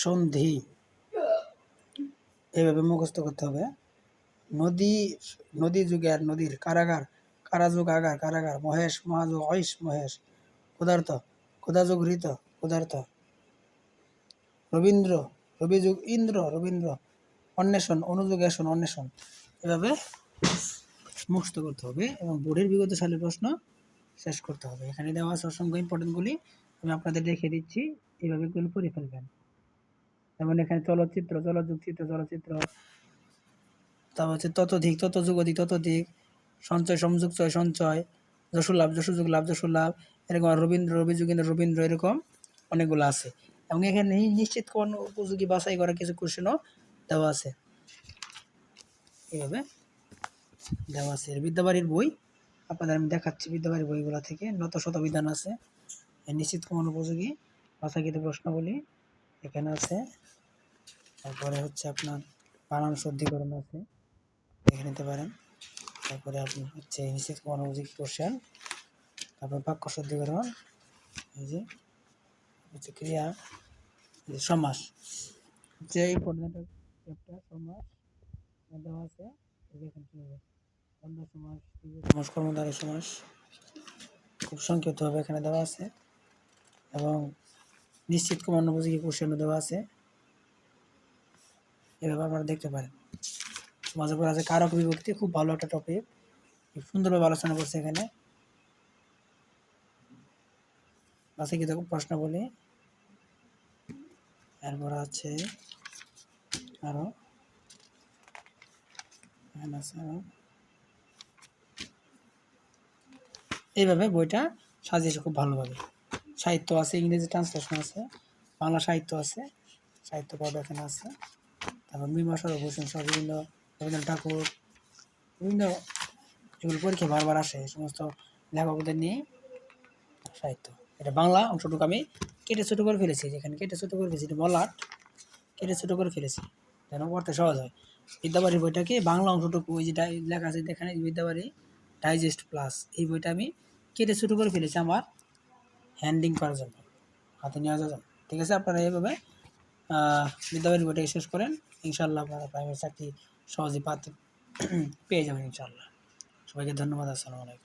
সন্ধি এইভাবে মুখস্থ করতে হবে। নদী নদী যুগের নদীর কারাগার কারাযুগ আগার কারাগার মহেশ মহাযুগ ঐশ মহেশ ক্ষুধার্ত ক্ষুধাযুগ হৃত ক্ষুধার্ত রবীন্দ্র রবিযুগ ইন্দ্র রবীন্দ্র অন্বেষণ অনুযুগ এসন অন্বেষণ। এভাবে মুখস্থ করতে হবে এবং বোর্ডের বিগত সালের প্রশ্ন শেষ করতে হবে। এখানে দেওয়া আছে অসংখ্য ইম্পর্টেন্টগুলি, আমি আপনাদের দেখিয়ে দিচ্ছি, এইভাবে এগুলো করে ফেলবেন। যেমন এখানে চলচ্চিত্র চলযুগ চিত্র চলচ্চিত্র, তারপর হচ্ছে ততোধিক ততযুগ অধিক ততোধিক, সঞ্চয় সমযুগ চয় সঞ্চয়, যশোলাভ যশোযুগ লাভ যশোলাভ, এরকম রবীন্দ্র রবিযুগেন্দ্র রবীন্দ্র, এরকম অনেকগুলো আছে। এবং এখানে নিশ্চিত কোন উপযোগী বাছাই করা কিছু কোশ্চেনও দেওয়া আছে, এইভাবে দেওয়া আছে। বিদ্যাবাড়ির বই আপনাদের আমি দেখাচ্ছি, বিদ্যাবাড়ির বইগুলো থেকে নত শতবিধান আছে, নিশ্চিত কোন উপযোগী বাছাইকৃত প্রশ্নাবলী এখানে আছে। তারপরে হচ্ছে আপনার বানান শুদ্ধিকরণ আছে, দেখে নিতে পারেন। তারপরে আপনি হচ্ছে নিশ্চিত কোন উপযোগী কোশ্চেন, তারপর বাক্য শুদ্ধিকরণ, এই যে হচ্ছে ক্রিয়া, সমাস, যে ইম্পর্টেন্ট চ্যাপ্টার সমাস দেওয়া আছে, দেখেন কীভাবে দ্বন্দ্ব সমাস সমাস কর্মধারয় সমাস খুব সংক্ষিপ্তভাবে এখানে দেওয়া আছে। এবং নিশ্চিত কোন উপযোগী কোশ্চেনও দেওয়া আছে, এভাবে আপনারা দেখতে পারেন। সমাজের পর আছে কারক বিভক্তি, খুব ভালো একটা টপিক, খুব সুন্দরভাবে আলোচনা করছে এখানে। আছে কি দেখো প্রশ্নাবলী, এরপর আছে আরো এইভাবে বইটা সাজিয়েছে খুব ভালোভাবে। সাহিত্য আছে, ইংরেজি ট্রান্সলেশন আছে, বাংলা সাহিত্য আছে, সাহিত্য পর্ব এখানে আছে। তারপর মীমাংসা ভূষণ সহ বিভিন্ন রবীন্দ্রনাথ ঠাকুর, বিভিন্ন যেগুলো পরীক্ষা বারবার আসে এই সমস্ত লেখকদের নিয়ে সাহিত্য। এটা বাংলা অংশটুকু আমি কেটে ছোটো করে ফেলেছি, যেখানে কেটে ছোটো করে ফেলেছি এটা মলাট, কেটে ছোটো করে ফেলেছি যেন পড়তে সহজ হয়। বিদ্যাবাড়ির বইটাকে বাংলা অংশটুকু ওই যেটা লেখা আছে এখানে বিদ্যাবাড়ি ডাইজেস্ট প্লাস, এই বইটা আমি কেটে ছোটো করে ফেলেছি আমার হ্যান্ডিং করার জন্য, হাতে নেওয়ার জন্য। ঠিক আছে, আপনারা এইভাবে বিদ্যাবাড়ির বইটাকে শেষ করেন, ইনশাআল্লাহ আপনারা প্রাইমারি চাকরি সহজেই পেয়ে যাবেন ইনশাআল্লাহ। সবাইকে ধন্যবাদ, আসসালামু আলাইকুম।